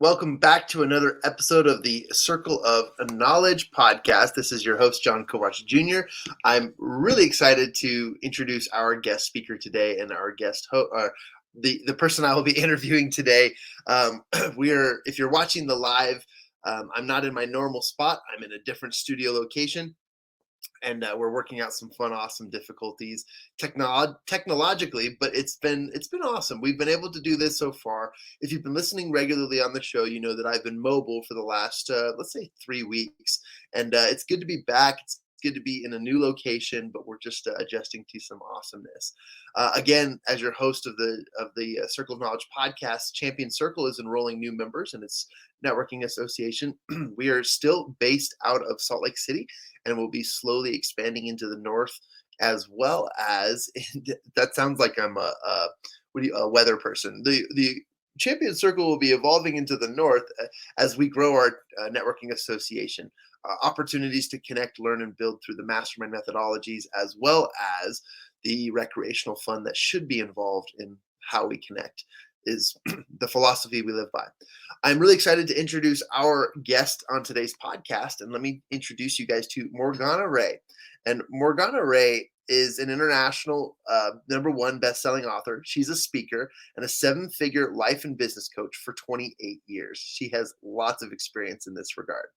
Welcome back to another episode of the Circle of Knowledge podcast. This is your host, Jon Kovach Jr. I'm really excited to introduce our guest speaker today and our guest the person I will be interviewing today. If you're watching the live, I'm not in my normal spot. I'm in a different studio location. And we're working out some fun, awesome difficulties technologically, but it's been awesome. We've been able to do this so far. If you've been listening regularly on the show, you know that I've been mobile for the last, let's say, 3 weeks, and it's good to be back. It's good to be in a new location, but we're just adjusting to some awesomeness. Again, as your host of the Circle of Knowledge podcast, Champion Circle is enrolling new members in its networking association. We are still based out of Salt Lake City, and we'll be slowly expanding into the north, as well as that sounds like I'm a weather person. The Champion Circle will be evolving into the north as we grow our networking association. Opportunities to connect, learn, and build through the mastermind methodologies, as well as the recreational fun that should be involved in how we connect, is the philosophy we live by. I'm really excited to introduce our guest on today's podcast, and let me introduce you guys to Morgana Rae. And Morgana Rae is an international #1 best-selling author. She's a speaker and a 7-figure life and business coach for 28 years. She has lots of experience in this regard.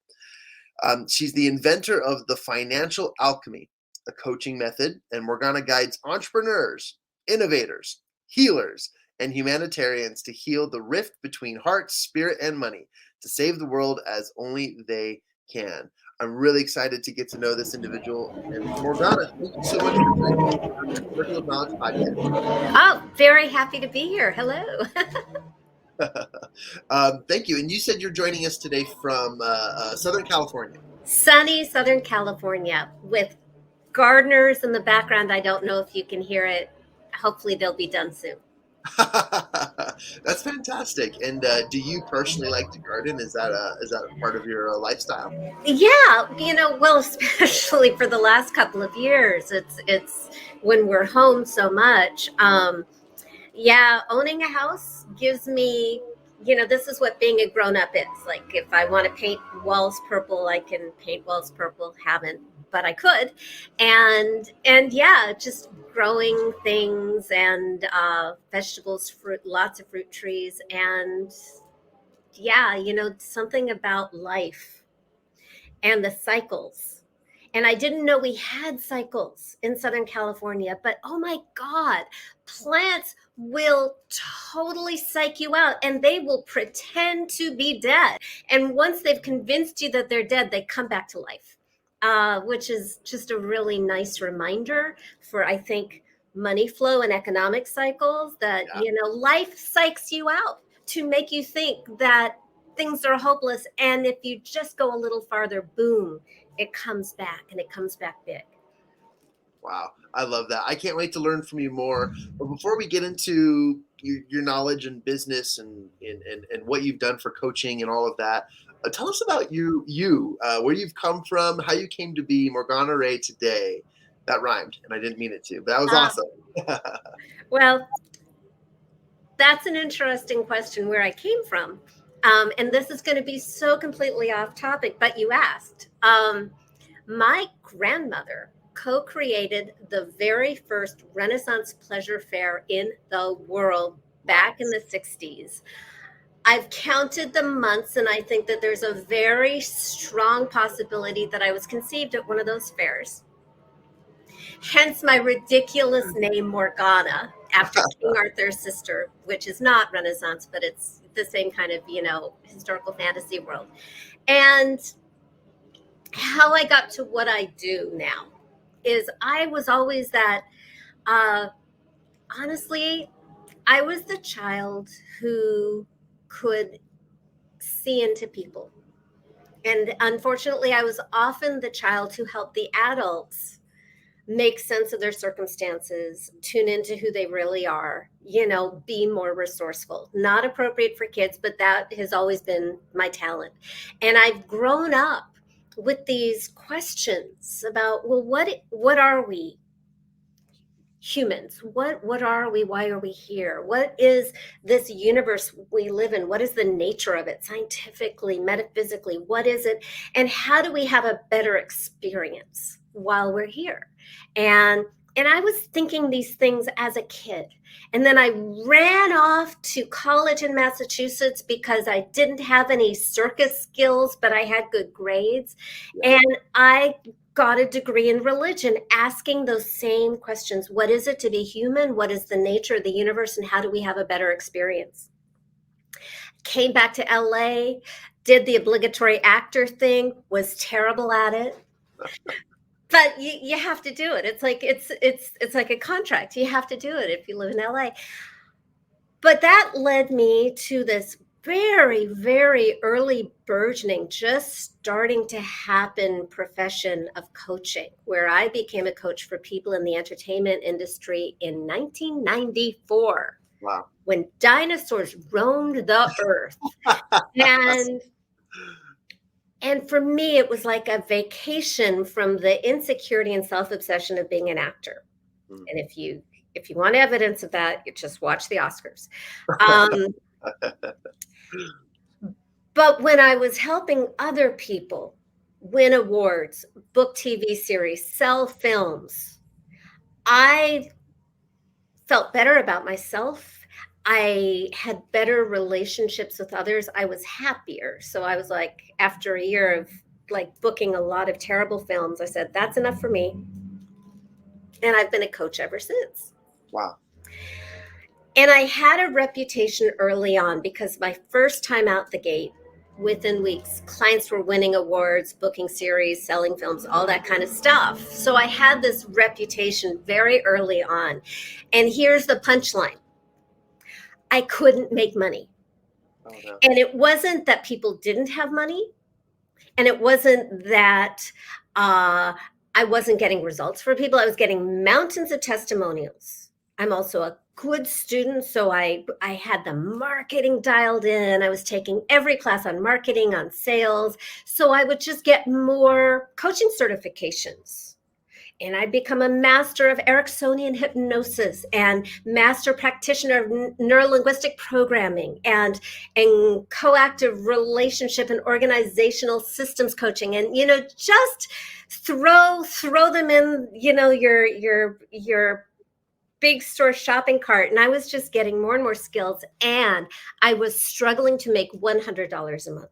She's the inventor of the Financial Alchemy, a coaching method, and Morgana guides entrepreneurs, innovators, healers, and humanitarians to heal the rift between heart, spirit, and money, to save the world as only they can. I'm really excited to get to know this individual. And Morgana, thank you so much for joining me on the Circle of Knowledge podcast. Oh, very happy to be here. Hello. Thank you. And you said you're joining us today from Southern California. Sunny Southern California with gardeners in the background. I don't know if you can hear it. Hopefully they'll be done soon. That's fantastic. And do you personally like to garden? Is that a part of your lifestyle? Yeah, well, especially for the last couple of years, it's when we're home so much. Yeah, owning a house gives me, this is what being a grown-up is. Like, if I want to paint walls purple, I can paint walls purple. Haven't, but I could. And yeah, just growing things and vegetables, fruit, lots of fruit trees. And yeah, something about life and the cycles. And I didn't know we had cycles in Southern California, but oh my God, plants will totally psych you out and they will pretend to be dead. And once they've convinced you that they're dead, they come back to life, which is just a really nice reminder for, I think, money flow and economic cycles that, life psychs you out to make you think that things are hopeless. And if you just go a little farther, boom, it comes back, and it comes back big. Wow. I love that. I can't wait to learn from you more. But before we get into your knowledge and business and what you've done for coaching and all of that, tell us about you, where you've come from, how you came to be Morgana Rae today. That rhymed, and I didn't mean it to, but that was awesome. Well, that's an interesting question, where I came from. And this is going to be so completely off topic, but you asked. My grandmother co-created the very first Renaissance pleasure fair in the world back in the 60s. I've counted the months, and I think that there's a very strong possibility that I was conceived at one of those fairs. Hence my ridiculous name, Morgana, after King Arthur's sister, which is not Renaissance, but it's the same kind of, historical fantasy world. And how I got to what I do now is I was always that, honestly, I was the child who could see into people. And unfortunately, I was often the child who helped the adults make sense of their circumstances, tune into who they really are, be more resourceful. Not appropriate for kids, but that has always been my talent. And I've grown up with these questions about, well, what are we? humans. What are we? Why are we here? What is this universe we live in? What is the nature of it, scientifically, metaphysically? What is it? And how do we have a better experience while we're here? And I was thinking these things as a kid. And then I ran off to college in Massachusetts because I didn't have any circus skills, but I had good grades. Yeah. And I got a degree in religion asking those same questions. What is it to be human? What is the nature of the universe? And how do we have a better experience? Came back to LA, did the obligatory actor thing, was terrible at it. But you have to do it. It's like a contract. You have to do it if you live in LA. But that led me to this very, very early burgeoning, just starting to happen profession of coaching, where I became a coach for people in the entertainment industry in 1994. Wow. When dinosaurs roamed the earth. And for me, it was like a vacation from the insecurity and self-obsession of being an actor. Mm. And if you want evidence of that, you just watch the Oscars. But when I was helping other people win awards, book TV series, sell films, I felt better about myself. I had better relationships with others. I was happier. So I was like, after a year of like booking a lot of terrible films, I said, that's enough for me. And I've been a coach ever since. Wow. And I had a reputation early on because my first time out the gate, within weeks, clients were winning awards, booking series, selling films, all that kind of stuff. So I had this reputation very early on. And here's the punchline. I couldn't make money. Oh, no. And it wasn't that people didn't have money. And it wasn't that I wasn't getting results for people. I was getting mountains of testimonials. I'm also a good student, so I had the marketing dialed in. I was taking every class on marketing, on sales. So I would just get more coaching certifications. And I'd become a master of Ericksonian hypnosis and master practitioner of neurolinguistic programming and coactive relationship and organizational systems coaching. And, just throw them in, your big store shopping cart. And I was just getting more and more skills. And I was struggling to make $100 a month.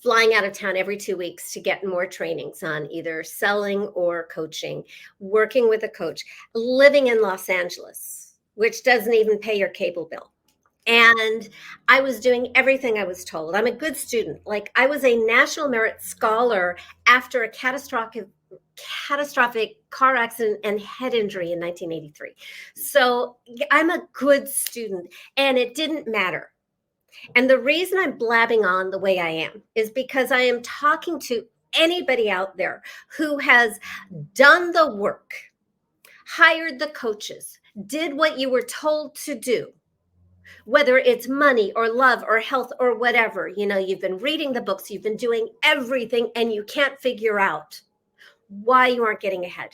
Flying out of town every 2 weeks to get more trainings on either selling or coaching, working with a coach, living in Los Angeles, which doesn't even pay your cable bill. And I was doing everything I was told. I'm a good student. Like, I was a National Merit Scholar after a catastrophic car accident and head injury in 1983. So I'm a good student, and it didn't matter. And the reason I'm blabbing on the way I am is because I am talking to anybody out there who has done the work, hired the coaches, did what you were told to do, whether it's money or love or health or whatever. You've been reading the books, you've been doing everything, and you can't figure out why you aren't getting ahead,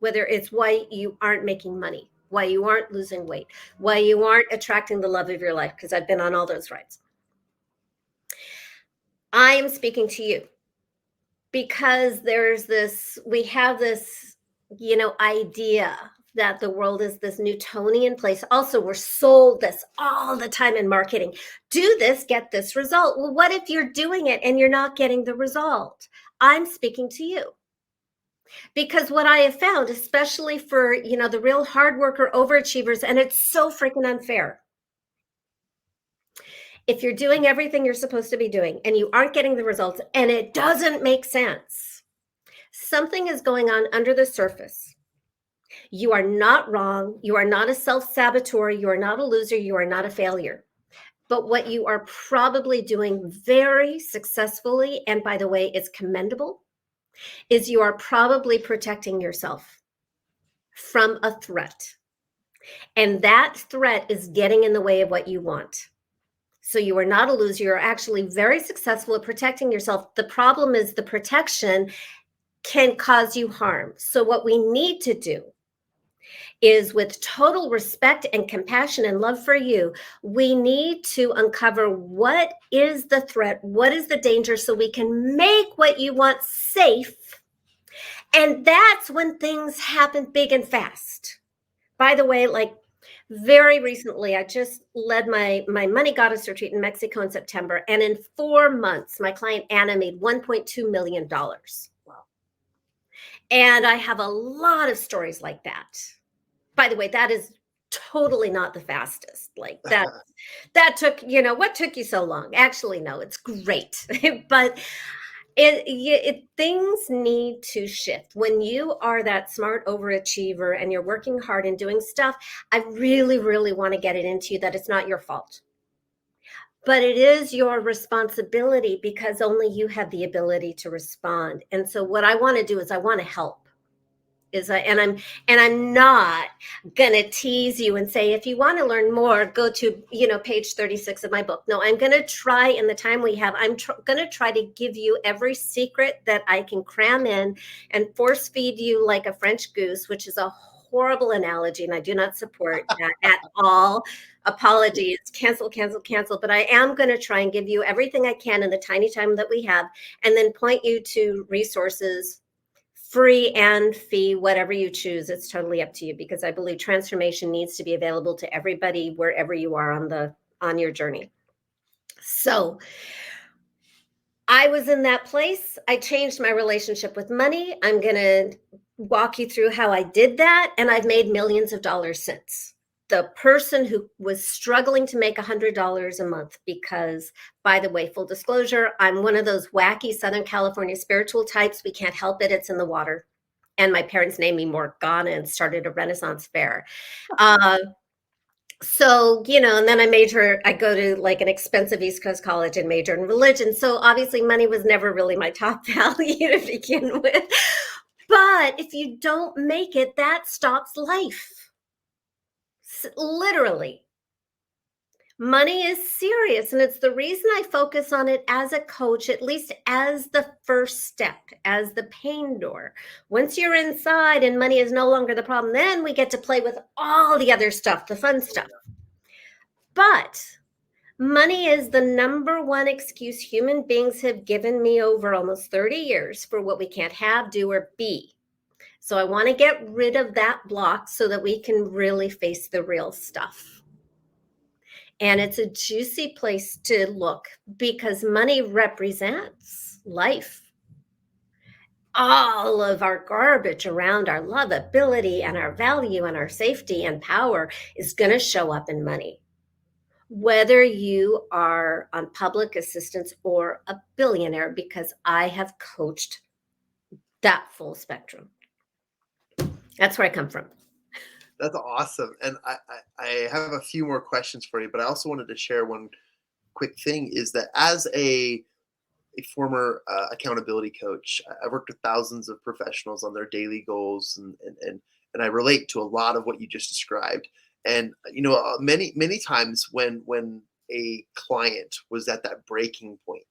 whether it's why you aren't making money, why you aren't losing weight, why you aren't attracting the love of your life, because I've been on all those rides. I am speaking to you because we have this, idea that the world is this Newtonian place. Also, we're sold this all the time in marketing. Do this, get this result. Well, what if you're doing it and you're not getting the result? I'm speaking to you. Because what I have found, especially for, the real hard worker overachievers, and it's so freaking unfair. If you're doing everything you're supposed to be doing and you aren't getting the results and it doesn't make sense, something is going on under the surface. You are not wrong. You are not a self-saboteur. You are not a loser. You are not a failure. But what you are probably doing very successfully, and by the way, it's commendable, is you are probably protecting yourself from a threat. And that threat is getting in the way of what you want. So you are not a loser. You're actually very successful at protecting yourself. The problem is the protection can cause you harm. So what we need to do is with total respect and compassion and love for you, we need to uncover what is the threat, what is the danger, so we can make what you want safe. And that's when things happen big and fast. By the way, like very recently, I just led my money goddess retreat in Mexico in September. And in 4 months, my client Anna made $1.2 million. Wow. And I have a lot of stories like that. By the way, that is totally not the fastest. Like that took, what took you so long? Actually, no, it's great. But things need to shift. When you are that smart overachiever and you're working hard and doing stuff, I really, really want to get it into you that it's not your fault. But it is your responsibility, because only you have the ability to respond. And so what I want to do is I want to help. And I'm not gonna tease you and say, if you want to learn more, go to page 36 of my book. No, I'm gonna try, in the time we have, I'm gonna try to give you every secret that I can cram in and force feed you like a French goose, which is a horrible analogy, and I do not support that at all. Apologies, cancel, cancel, cancel. But I am going to try and give you everything I can in the tiny time that we have, and then point you to resources, free and fee, whatever you choose. It's totally up to you, because I believe transformation needs to be available to everybody wherever you are on your journey. So I was in that place. I changed my relationship with money. I'm going to walk you through how I did that, and I've made millions of dollars since. The person who was struggling to make $100 a month, because, by the way, full disclosure, I'm one of those wacky Southern California spiritual types. We can't help it. It's in the water. And my parents named me Morgana and started a Renaissance fair. So, and then I go to like an expensive East Coast college and major in religion. So obviously money was never really my top value to begin with. But if you don't make it, that stops life. Literally. Money is serious, and it's the reason I focus on it as a coach, at least as the first step, as the pain door. Once you're inside and money is no longer the problem, then we get to play with all the other stuff, the fun stuff. But money is the number one excuse human beings have given me over almost 30 years for what we can't have, do, or be. So I want to get rid of that block so that we can really face the real stuff. And it's a juicy place to look, because money represents life. All of our garbage around our lovability and our value and our safety and power is going to show up in money. Whether you are on public assistance or a billionaire, because I have coached that full spectrum. That's where I come from. That's awesome. And I have a few more questions for you, but I also wanted to share one quick thing, is that as a former accountability coach, I've worked with thousands of professionals on their daily goals, and I relate to a lot of what you just described. And many times when a client was at that breaking point,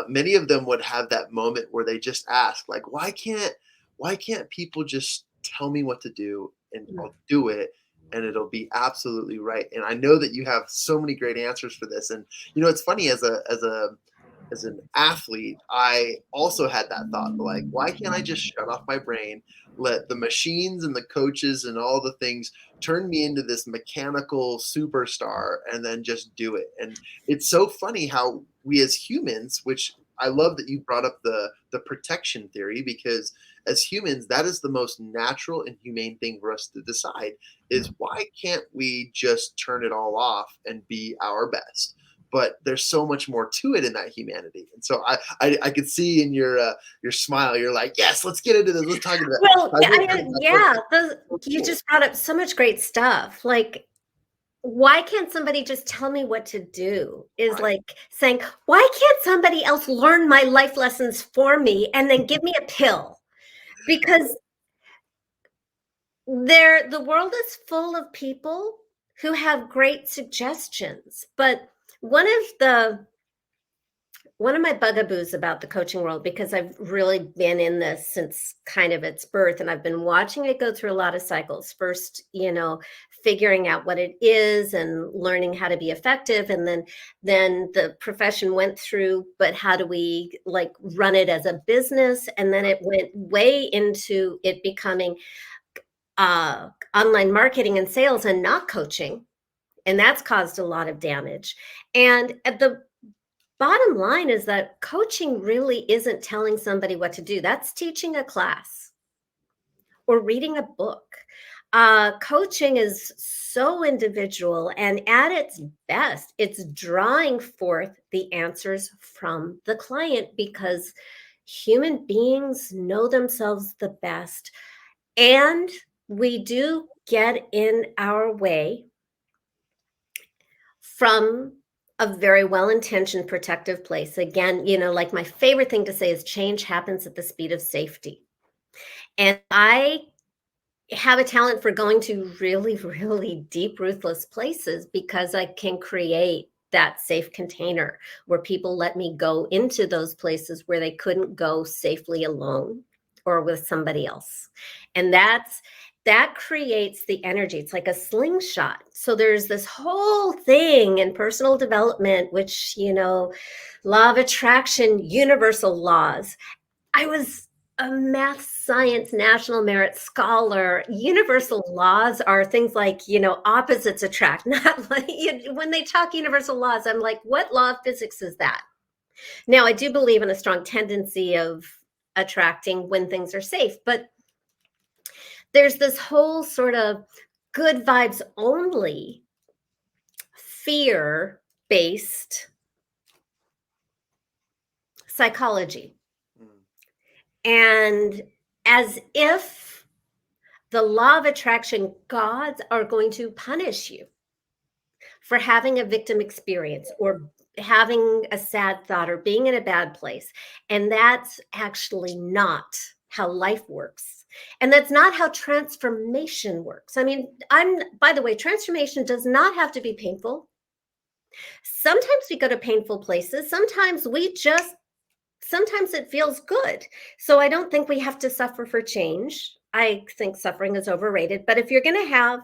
many of them would have that moment where they just ask, like, why can't people just tell me what to do, and I'll do it, and it'll be absolutely right. And I know that you have so many great answers for this. And it's funny, as an athlete, I also had that thought, like, why can't I just shut off my brain, let the machines and the coaches and all the things turn me into this mechanical superstar, and then just do it? And it's so funny how we as humans, which I love that you brought up the protection theory, because as humans, that is the most natural and humane thing for us to decide, is why can't we just turn it all off and be our best? But there's so much more to it in that humanity. And so I could see in your smile, you're like, yes, let's get into this. Let's talk about it. Well, you just brought up so much great stuff. Like, why can't somebody just tell me what to do? Is Right. like saying, why can't somebody else learn my life lessons for me and then give me a pill? Because the world is full of people who have great suggestions. But one of one of my bugaboos about the coaching world, because I've really been in this since kind of its birth, and I've been watching it go through a lot of cycles. First, figuring out what it is and learning how to be effective, and then the profession went through, but how do we like run it as a business? And then it went way into it becoming online marketing and sales and not coaching. And that's caused a lot of damage. And at the bottom line is that coaching really isn't telling somebody what to do. That's teaching a class or reading a book. Coaching is so individual, and at its best, it's drawing forth the answers from the client, because human beings know themselves the best. And we do get in our way from a very well-intentioned protective place. Again, like my favorite thing to say is change happens at the speed of safety. And I have a talent for going to really, really deep, ruthless places, because I can create that safe container where people let me go into those places where they couldn't go safely alone or with somebody else. And that creates the energy. It's like a slingshot. So there's this whole thing in personal development, which, law of attraction, universal laws. I was a math science national merit scholar. Universal laws are things like, opposites attract. Not like when they talk universal laws, I'm like, what law of physics is that? Now, I do believe in a strong tendency of attracting when things are safe, but there's this whole sort of good vibes only, fear-based psychology. And as if the law of attraction gods are going to punish you for having a victim experience or having a sad thought or being in a bad place. And that's actually not how life works. And that's not how transformation works. I mean, by the way, transformation does not have to be painful. Sometimes we go to painful places. Sometimes it feels good. So I don't think we have to suffer for change. I think suffering is overrated. But if you're going to have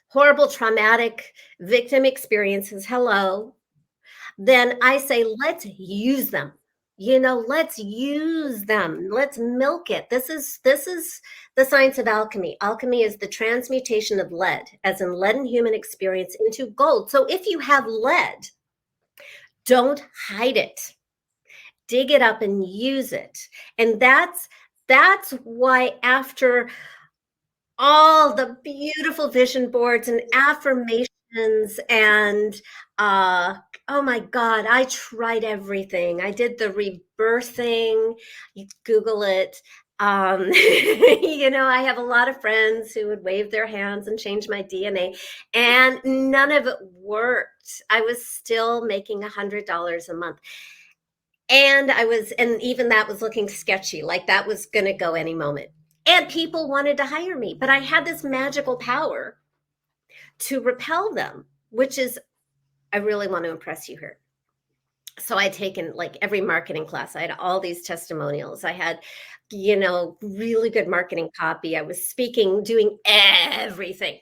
horrible, traumatic victim experiences, then I say, let's use them. Let's use them. Let's milk it. This is the science of alchemy. Alchemy is the transmutation of lead, as in lead and human experience, into gold. So if you have lead, don't hide it. Dig it up and use it. And that's why, after all the beautiful vision boards and affirmations and oh my God, I tried everything. I did the rebirthing. You Google it. I have a lot of friends who would wave their hands and change my DNA, and none of it worked. I was still making $100 a month. And even that was looking sketchy, like that was going to go any moment. And people wanted to hire me, but I had this magical power to repel them, which is, I really want to impress you here. So I'd taken like every marketing class. I had all these testimonials. I had, really good marketing copy. I was speaking, doing everything.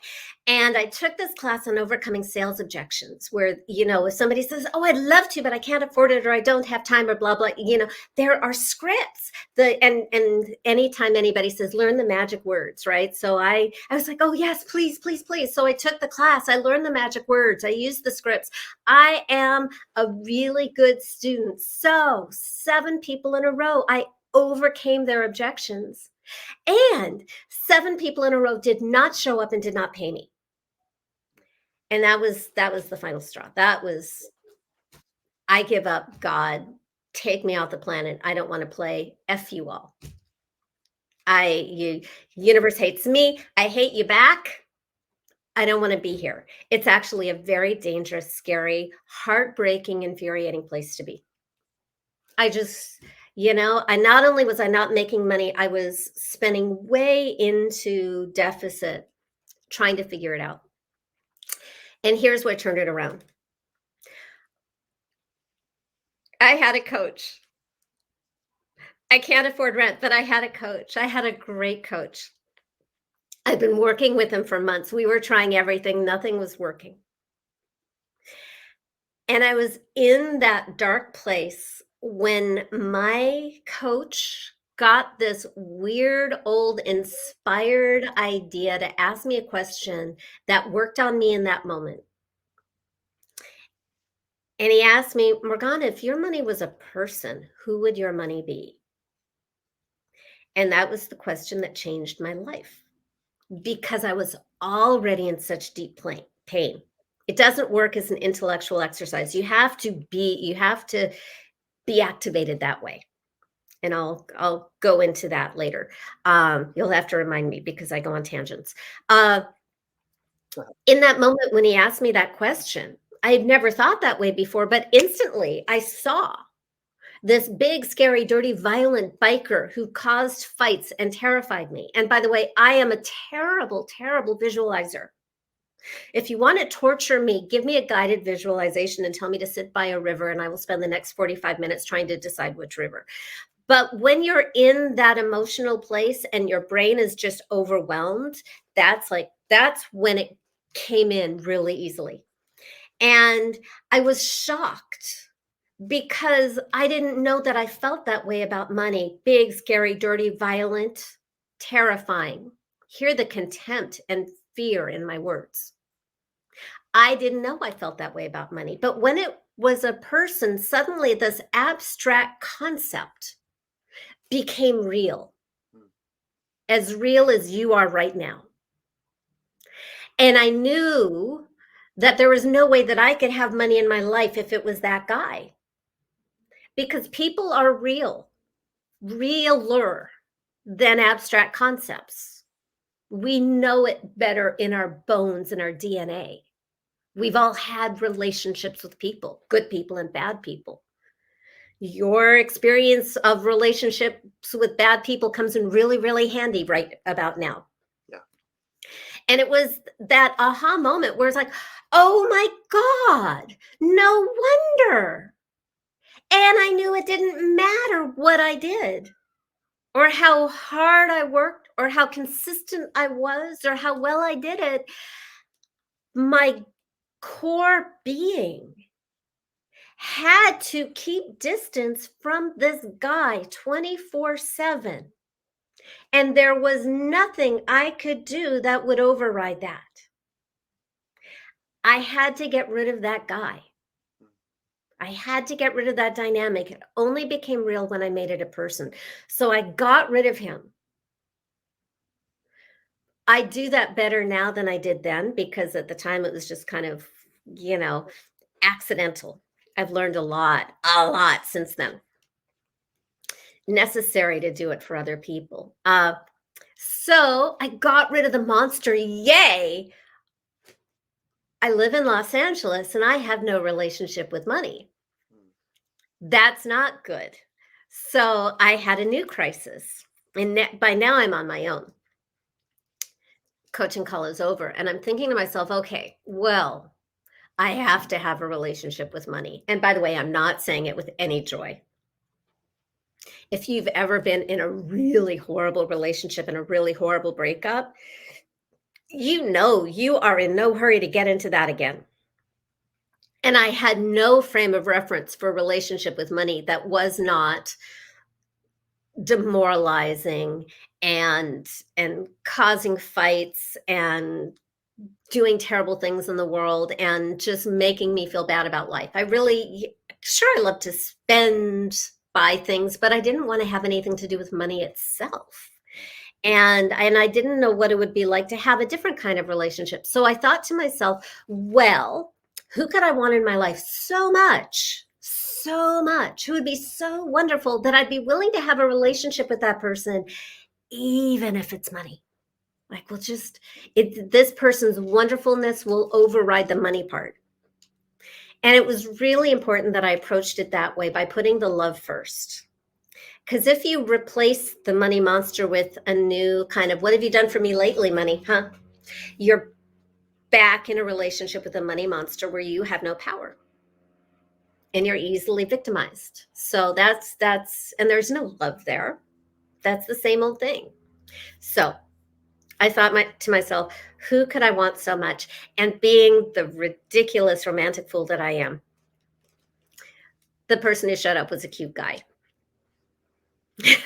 And I took this class on overcoming sales objections, where, if somebody says, oh, I'd love to, but I can't afford it, or I don't have time, or blah, blah, there are scripts. And anytime anybody says, learn the magic words, right? So I was like, oh yes, please, please, please. So I took the class, I learned the magic words, I used the scripts. I am a really good student. So 7 people in a row, I overcame their objections. And 7 people in a row did not show up and did not pay me. And that was the final straw. That was, I give up. God, take me off the planet. I don't want to play. F you all. Universe hates me. I hate you back. I don't want to be here. It's actually a very dangerous, scary, heartbreaking, infuriating place to be. I just, I not only was I not making money, I was spending way into deficit trying to figure it out. And here's what turned it around. I had a coach. I can't afford rent, but I had a coach. I had a great coach. I've been working with him for months. We were trying everything, nothing was working. And I was in that dark place when my coach got this weird old inspired idea to ask me a question that worked on me in that moment. And he asked me, Morgana, if your money was a person, who would your money be? And that was the question that changed my life because I was already in such deep pain. It doesn't work as an intellectual exercise. You have to be activated that way. And I'll go into that later. You'll have to remind me because I go on tangents. In that moment when he asked me that question, I had never thought that way before, but instantly I saw this big, scary, dirty, violent biker who caused fights and terrified me. And by the way, I am a terrible, terrible visualizer. If you want to torture me, give me a guided visualization and tell me to sit by a river, and I will spend the next 45 minutes trying to decide which river. But when you're in that emotional place and your brain is just overwhelmed, that's when it came in really easily. And I was shocked because I didn't know that I felt that way about money. Big, scary, dirty, violent, terrifying. Hear the contempt and fear in my words. I didn't know I felt that way about money. But when it was a person, suddenly this abstract concept became real as you are right now. And I knew that there was no way that I could have money in my life if it was that guy. Because people are realer than abstract concepts. We know it better in our bones and our DNA. We've all had relationships with people, good people and bad people. Your experience of relationships with bad people comes in really, really handy right about now. Yeah. And it was that aha moment where it's like, oh my God, no wonder. And I knew it didn't matter what I did or how hard I worked or how consistent I was or how well I did it. My core being had to keep distance from this guy 24/7. And there was nothing I could do that would override that. I had to get rid of that guy. I had to get rid of that dynamic. It only became real when I made it a person. So I got rid of him. I do that better now than I did then because at the time it was just kind of, accidental. I've learned a lot since then. Necessary to do it for other people. So I got rid of the monster. Yay. I live in Los Angeles and I have no relationship with money. That's not good. So I had a new crisis. And by now I'm on my own. Coaching call is over. And I'm thinking to myself, okay, well, I have to have a relationship with money. And by the way, I'm not saying it with any joy. If you've ever been in a really horrible relationship and a really horrible breakup, you know you are in no hurry to get into that again. And I had no frame of reference for a relationship with money that was not demoralizing and causing fights and doing terrible things in the world and just making me feel bad about life. I love to buy things, but I didn't want to have anything to do with money itself. And I didn't know what it would be like to have a different kind of relationship. So I thought to myself, well, who could I want in my life so much, who would be so wonderful that I'd be willing to have a relationship with that person, even if it's money. Like, this person's wonderfulness will override the money part. And it was really important that I approached it that way by putting the love first. Because if you replace the money monster with a new kind of, what have you done for me lately, money, huh? You're back in a relationship with a money monster where you have no power. and you're easily victimized. So that's and there's no love there. That's the same old thing. So I thought to myself, who could I want so much? And being the ridiculous romantic fool that I am, the person who showed up was a cute guy. I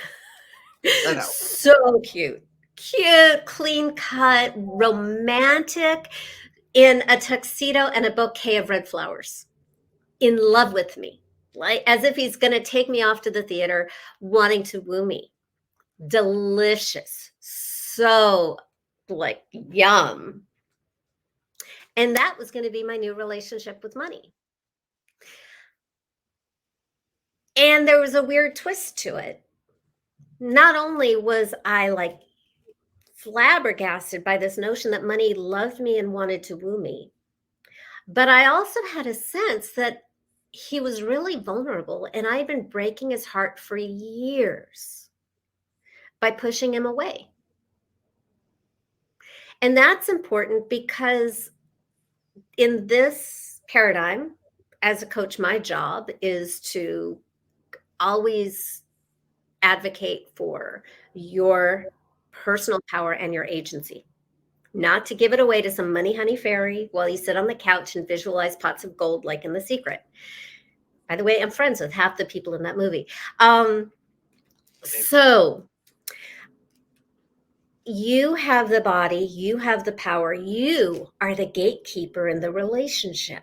know. So cute. Cute, clean cut, romantic, in a tuxedo and a bouquet of red flowers, in love with me, like as if he's going to take me off to the theater, wanting to woo me. Delicious. So, like, yum. And that was going to be my new relationship with money. And there was a weird twist to it. Not only was I like flabbergasted by this notion that money loved me and wanted to woo me, but I also had a sense that he was really vulnerable, and I'd been breaking his heart for years by pushing him away. And that's important because in this paradigm, as a coach, my job is to always advocate for your personal power and your agency, not to give it away to some money honey fairy while you sit on the couch and visualize pots of gold like in The Secret. By the way, I'm friends with half the people in that movie. So you have the body, you have the power, you are the gatekeeper in the relationship.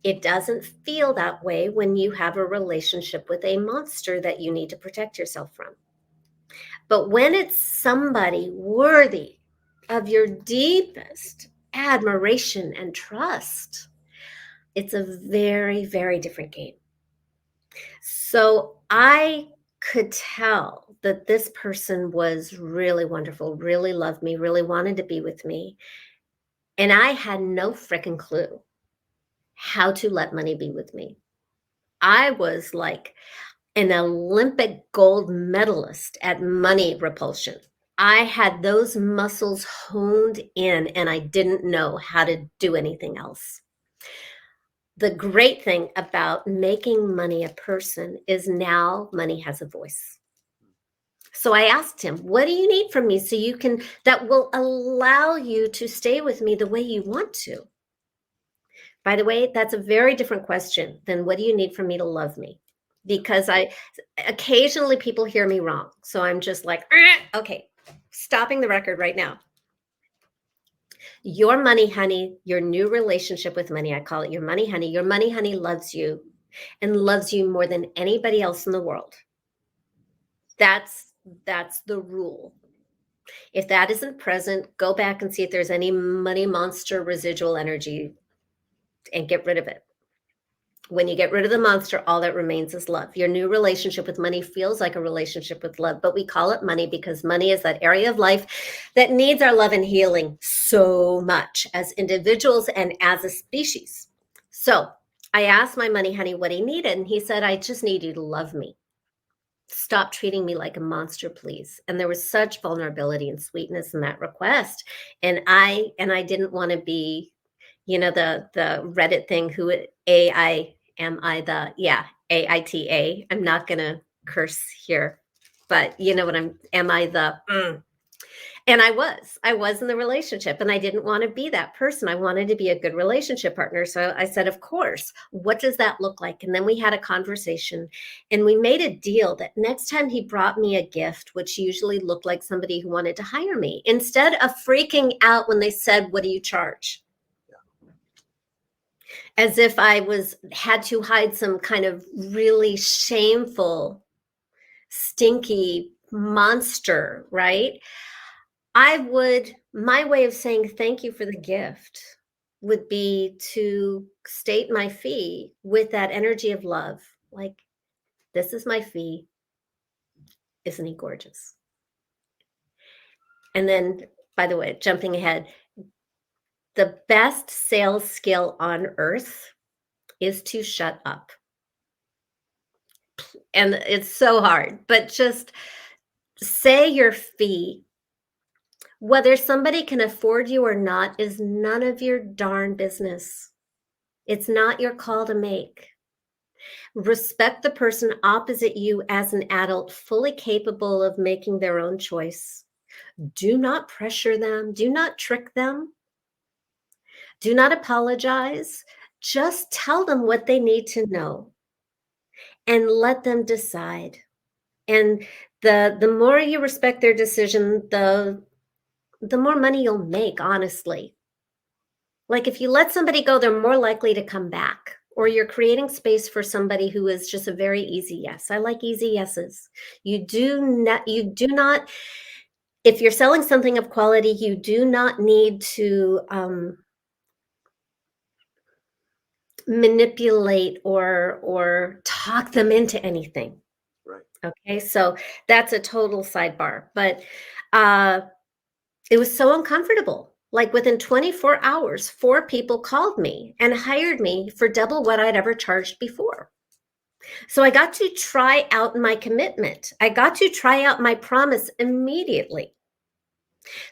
It doesn't feel that way when you have a relationship with a monster that you need to protect yourself from. But when it's somebody worthy of your deepest admiration and trust, it's a very, very different game. So I could tell that this person was really wonderful, really loved me, really wanted to be with me. And I had no freaking clue how to let money be with me. I was like an Olympic gold medalist at money repulsion. I had those muscles honed in, and I didn't know how to do anything else. The great thing about making money a person is now money has a voice. So I asked him, what do you need from me that will allow you to stay with me the way you want to? By the way, that's a very different question than what do you need from me to love me? Because occasionally people hear me wrong. So I'm just like, okay, stopping the record right now. Your money honey, your new relationship with money, I call it your money honey. Your money honey loves you and loves you more than anybody else in the world. That's the rule. If that isn't present, go back and see if there's any money monster residual energy and get rid of it. When you get rid of the monster, all that remains is love. Your new relationship with money feels like a relationship with love, but we call it money because money is that area of life that needs our love and healing so much as individuals and as a species. So I asked my money honey what he needed, and he said, I just need you to love me. Stop treating me like a monster, please. And there was such vulnerability and sweetness in that request. And I didn't want to be, the Reddit thing, AITA. I'm not going to curse here, but you know what am I the, and I was in the relationship, and I didn't want to be that person. I wanted to be a good relationship partner. So I said, of course, what does that look like? And then we had a conversation, and we made a deal that next time he brought me a gift, which usually looked like somebody who wanted to hire me, instead of freaking out when they said, what do you charge? As if I had to hide some kind of really shameful, stinky monster, right? My way of saying thank you for the gift would be to state my fee with that energy of love. Like, this is my fee. Isn't he gorgeous? And then, by the way, jumping ahead, the best sales skill on earth is to shut up. And it's so hard, but just say your fee. Whether somebody can afford you or not is none of your darn business. It's not your call to make. Respect the person opposite you as an adult, fully capable of making their own choice. Do not pressure them. Do not trick them. Do not apologize. Just tell them what they need to know and let them decide. And the more you respect their decision, the more money you'll make, honestly. Like if you let somebody go, they're more likely to come back. Or you're creating space for somebody who is just a very easy yes. I like easy yeses. You do not, if you're selling something of quality, you do not need to manipulate or talk them into anything. Right. Okay, so that's a total sidebar. But it was so uncomfortable. Like within 24 hours, 4 people called me and hired me for double what I'd ever charged before. So I got to try out my commitment. I got to try out my promise immediately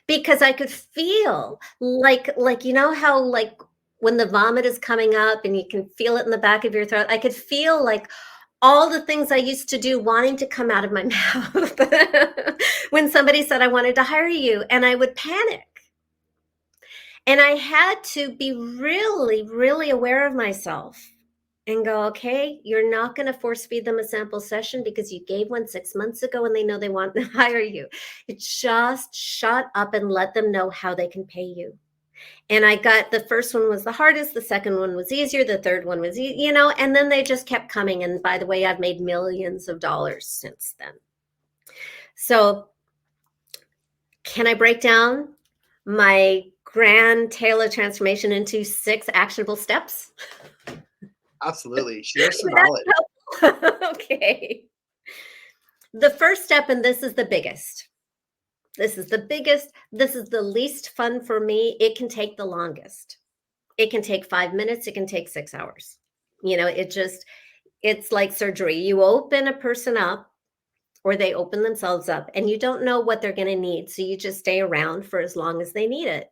because I could feel like you know how like when the vomit is coming up and you can feel it in the back of your throat. I could feel like all the things I used to do wanting to come out of my mouth when somebody said I wanted to hire you, and I would panic. And I had to be really, really aware of myself and go, okay, you're not going to force feed them a sample session because you gave one 6 months ago and they know they want to hire you. Just shut up and let them know how they can pay you. And I got, the first one was the hardest, the second one was easier, the third one was, and then they just kept coming. And by the way, I've made millions of dollars since then. So can I break down my grand tailored transformation into 6 actionable steps? Absolutely. Share some knowledge. Okay. The first step, and this is the biggest. This is the least fun for me. It can take the longest. It can take 5 minutes. It can take 6 hours. It's like surgery. You open a person up or they open themselves up and you don't know what they're going to need. So you just stay around for as long as they need it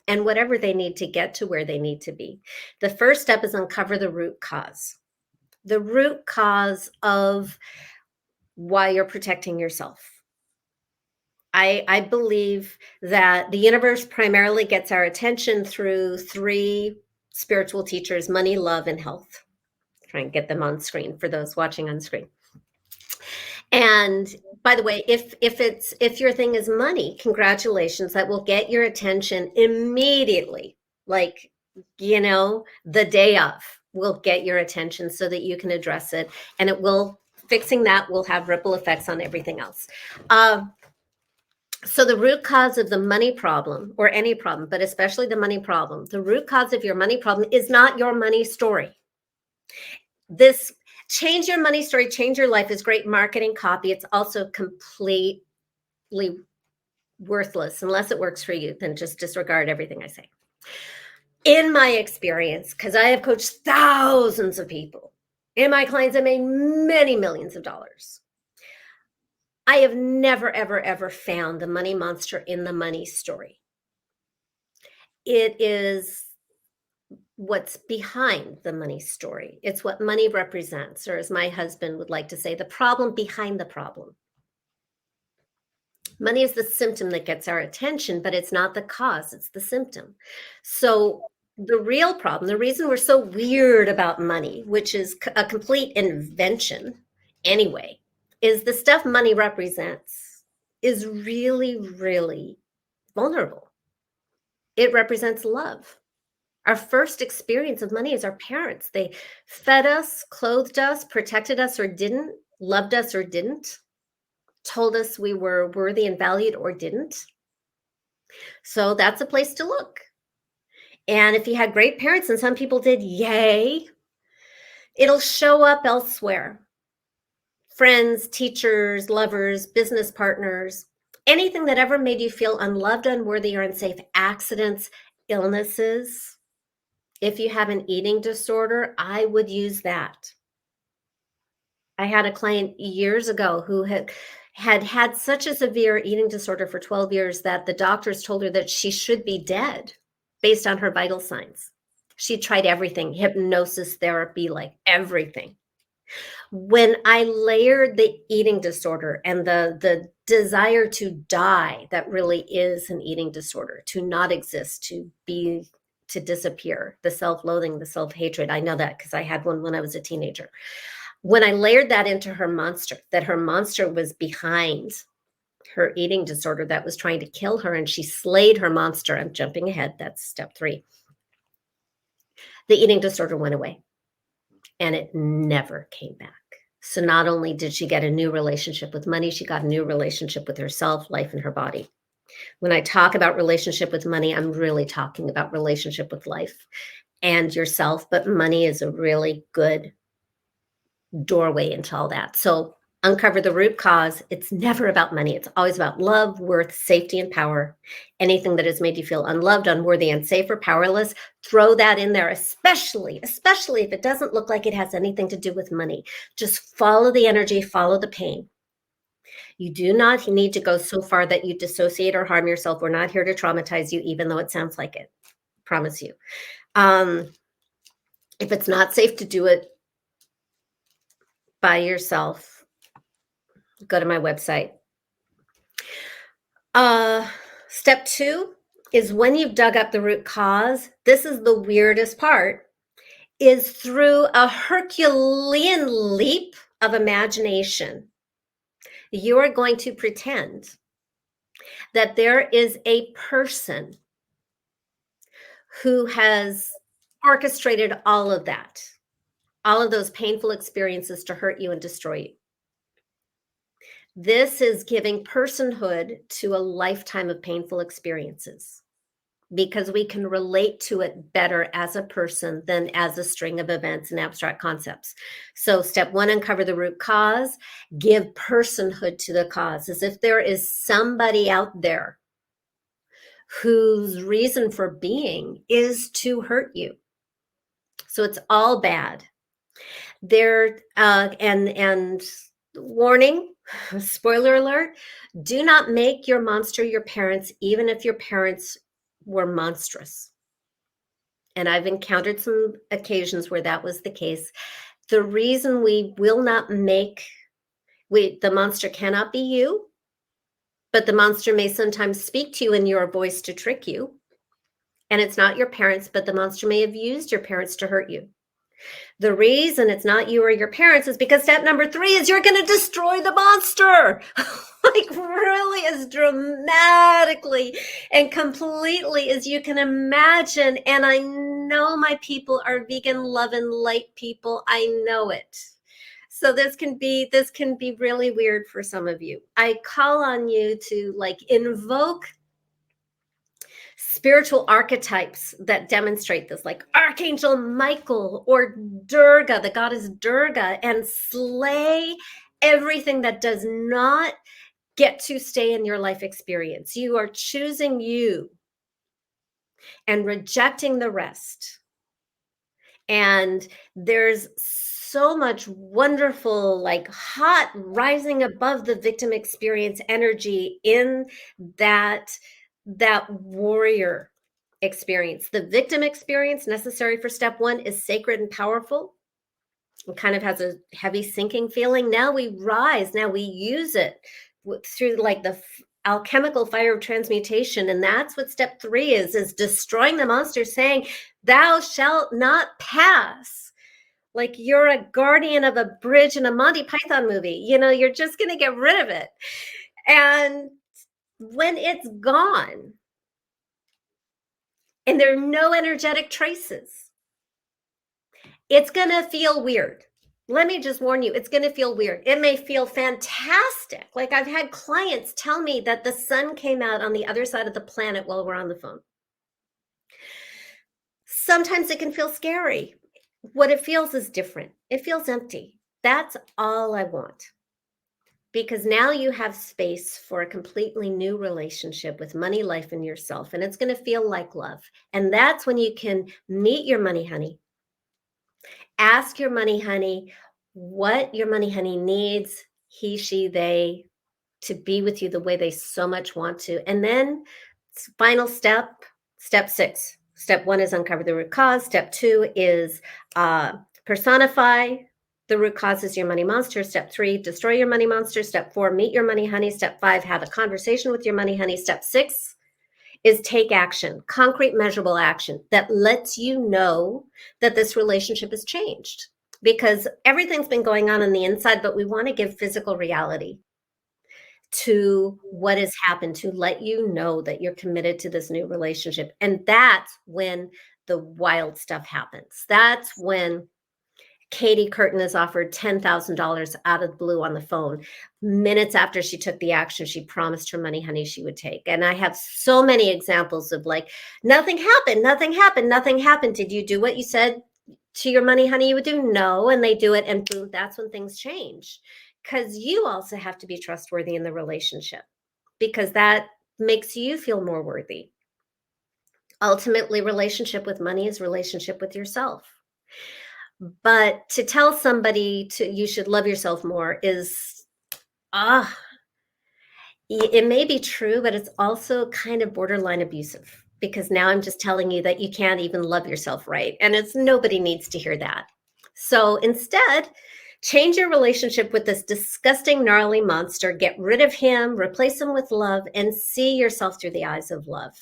and whatever they need to get to where they need to be. The first step is uncover the root cause. The root cause of why you're protecting yourself. I believe that the universe primarily gets our attention through 3 spiritual teachers: money, love, and health. Try and get them on screen for those watching on screen. And by the way, if your thing is money, congratulations, that will get your attention immediately. Like, the day of will get your attention so that you can address it, and fixing that will have ripple effects on everything else. So the root cause of the money problem, or any problem, but especially the money problem, the root cause of your money problem is not your money story. This change your money story, change your life is great marketing copy. It's also completely worthless unless it works for you. Then just disregard everything I say. In my experience, because I have coached thousands of people, and my clients have made many millions of dollars, I have never, ever, ever found the money monster in the money story. It is what's behind the money story. It's what money represents, or as my husband would like to say, the problem behind the problem. Money is the symptom that gets our attention, but it's not the cause, it's the symptom. So the real problem, the reason we're so weird about money, which is a complete invention anyway, is the stuff money represents is really, really vulnerable. It represents love. Our first experience of money is our parents. They fed us, clothed us, protected us or didn't, loved us or didn't, told us we were worthy and valued or didn't. So that's a place to look. And if you had great parents, and some people did, yay, it'll show up elsewhere. Friends, teachers, lovers, business partners, anything that ever made you feel unloved, unworthy, or unsafe, accidents, illnesses. If you have an eating disorder, I would use that. I had a client years ago who had such a severe eating disorder for 12 years that the doctors told her that she should be dead based on her vital signs. She tried everything, hypnosis therapy, like everything. When I layered the eating disorder and the desire to die, that really is an eating disorder, to not exist, to disappear, the self-loathing, the self-hatred. I know that because I had one when I was a teenager. When I layered that into her monster, that her monster was behind her eating disorder that was trying to kill her, and she slayed her monster. I'm jumping ahead. That's step 3. The eating disorder went away and it never came back. So not only did she get a new relationship with money, she got a new relationship with herself, life, and her body. When I talk about relationship with money, I'm really talking about relationship with life and yourself, but money is a really good doorway into all that. So uncover the root cause. It's never about money. It's always about love, worth, safety, and power. Anything that has made you feel unloved, unworthy, unsafe, or powerless, throw that in there, especially if it doesn't look like it has anything to do with money. Just follow the energy, follow the pain. You do not need to go so far that you dissociate or harm yourself. We're not here to traumatize you, even though it sounds like it. Promise you. If it's not safe to do it by yourself, go to my website. Step 2 is when you've dug up the root cause. This is the weirdest part, is through a Herculean leap of imagination. You are going to pretend that there is a person who has orchestrated all of that, all of those painful experiences to hurt you and destroy you. This is giving personhood to a lifetime of painful experiences, because we can relate to it better as a person than as a string of events and abstract concepts. So step 1, uncover the root cause, give personhood to the cause, as if there is somebody out there whose reason for being is to hurt you. So it's all bad. There, and warning, spoiler alert, do not make your monster your parents, even if your parents were monstrous. And I've encountered some occasions where that was the case. The reason we will not make, the monster cannot be you, but the monster may sometimes speak to you in your voice to trick you. And it's not your parents, but the monster may have used your parents to hurt you. The reason it's not you or your parents is because step number 3 is you're going to destroy the monster. Like really as dramatically and completely as you can imagine. And I know my people are vegan, loving, light people. I know it. So this can be really weird for some of you. I call on you to like invoke spiritual archetypes that demonstrate this, like Archangel Michael or Durga, the goddess Durga, and slay everything that does not get to stay in your life experience. You are choosing you and rejecting the rest. And there's so much wonderful, like hot, rising above the victim experience energy in that warrior experience. The victim experience necessary for step 1 is sacred and powerful. It kind of has a heavy sinking feeling. Now we rise. Now we use it through like the alchemical fire of transmutation. And that's what step 3 is destroying the monster, saying, thou shalt not pass. Like you're a guardian of a bridge in a Monty Python movie. You know, you're just going to get rid of it. And when it's gone and there are no energetic traces, it's going to feel weird. Let me just warn you, it's going to feel weird. It may feel fantastic. Like I've had clients tell me that the sun came out on the other side of the planet while we're on the phone. Sometimes it can feel scary. What it feels is different. It feels empty. That's all I want. Because now you have space for a completely new relationship with money, life, and yourself. And it's going to feel like love. And that's when you can meet your money honey. Ask your money honey what your money honey needs, he, she, they, to be with you the way they so much want to. And then final step 6. Step 1 is uncover the root cause. Step 2 is personify The root cause is your money monster. Step 3, destroy your money monster. Step 4, meet your money honey. Step 5, have a conversation with your money honey. Step 6 is take action, concrete, measurable action that lets you know that this relationship has changed, because everything's been going on the inside, but we want to give physical reality to what has happened to let you know that you're committed to this new relationship. And that's when the wild stuff happens. That's when Katie Curtin is offered $10,000 out of the blue on the phone. Minutes after she took the action she promised her money honey she would take. And I have so many examples of like, nothing happened, nothing happened, nothing happened. Did you do what you said to your money honey you would do? No. And they do it, and boom, that's when things change. Because you also have to be trustworthy in the relationship, because that makes you feel more worthy. Ultimately, relationship with money is relationship with yourself. But to tell somebody you should love yourself more is, it may be true, but it's also kind of borderline abusive, because now I'm just telling you that you can't even love yourself right. And nobody needs to hear that. So instead, change your relationship with this disgusting, gnarly monster, get rid of him, replace him with love, and see yourself through the eyes of love.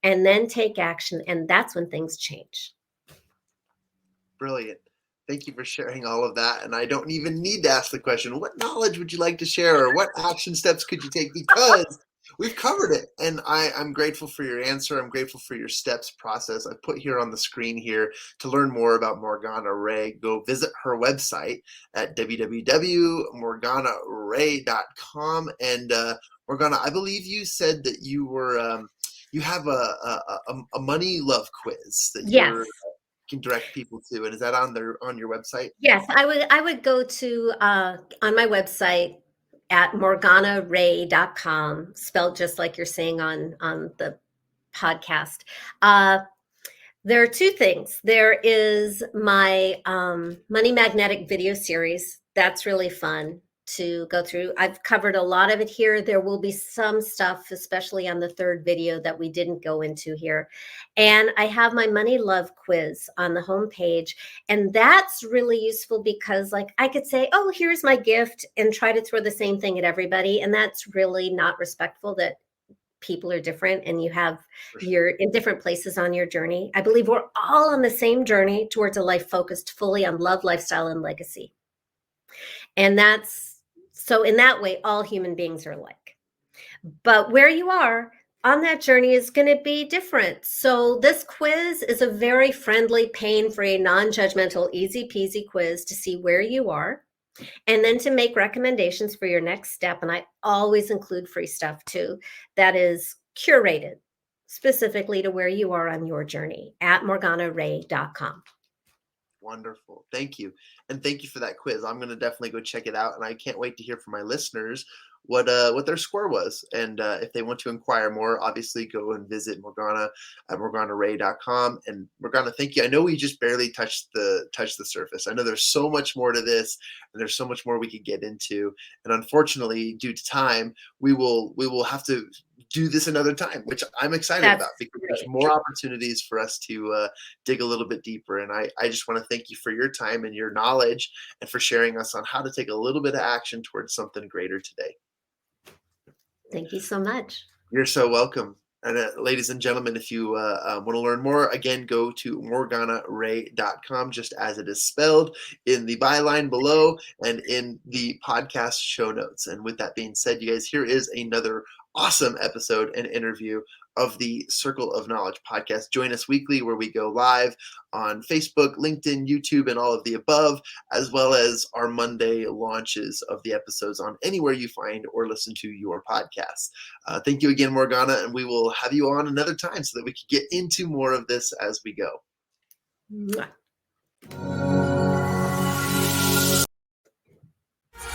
And then take action. And that's when things change. Brilliant. Thank you for sharing all of that. And I don't even need to ask the question, what knowledge would you like to share, or what action steps could you take? Because we've covered it. And I'm grateful for your answer. I'm grateful for your steps process. I put here on the screen here to learn more about Morgana Rae. Go visit her website at www.morganarae.com. And Morgana, I believe you said that you were you have a money love quiz that you're can direct people to, and is that on your website? Yes, I would go to on my website at morganarae.com, spelled just like you're saying on the podcast. There are two things. There is my Money Magnetic video series. That's really fun to go through. I've covered a lot of it here. There will be some stuff, especially on the third video, that we didn't go into here. And I have my Money Love quiz on the homepage. And that's really useful because, like, I could say, oh, here's my gift, and try to throw the same thing at everybody. And that's really not respectful. That people are different, and you're in different places on your journey. I believe we're all on the same journey towards a life focused fully on love, lifestyle, and legacy. And so in that way, all human beings are alike. But where you are on that journey is going to be different. So this quiz is a very friendly, pain-free, non-judgmental, easy peasy quiz to see where you are, and then to make recommendations for your next step. And I always include free stuff too that is curated specifically to where you are on your journey at morganarae.com. Wonderful. Thank you. And thank you for that quiz. I'm going to definitely go check it out. And I can't wait to hear from my listeners what their score was. And if they want to inquire more, obviously go and visit Morgana at morganarae.com. And Morgana, thank you. I know we just barely touched the surface. I know there's so much more to this, and there's so much more we could get into. And unfortunately, due to time, we will have to do this another time, which I'm excited about, because there's more opportunities for us to dig a little bit deeper. And I just want to thank you for your time and your knowledge, and for sharing us on how to take a little bit of action towards something greater today. Thank you so much. You're so welcome. And ladies and gentlemen, if you want to learn more, again, go to morganarae.com, just as it is spelled, in the byline below and in the podcast show notes. And with that being said, you guys, here is another awesome episode and interview of the Circle of Knowledge podcast. Join us weekly, where we go live on Facebook, LinkedIn, YouTube, and all of the above, as well as our Monday launches of the episodes on anywhere you find or listen to your podcasts. Thank you again, Morgana, and we will have you on another time so that we can get into more of this as we go.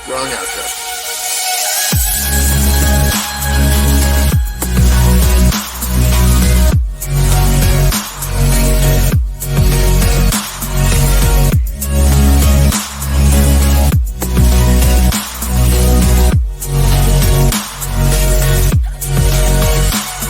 Wrong outro.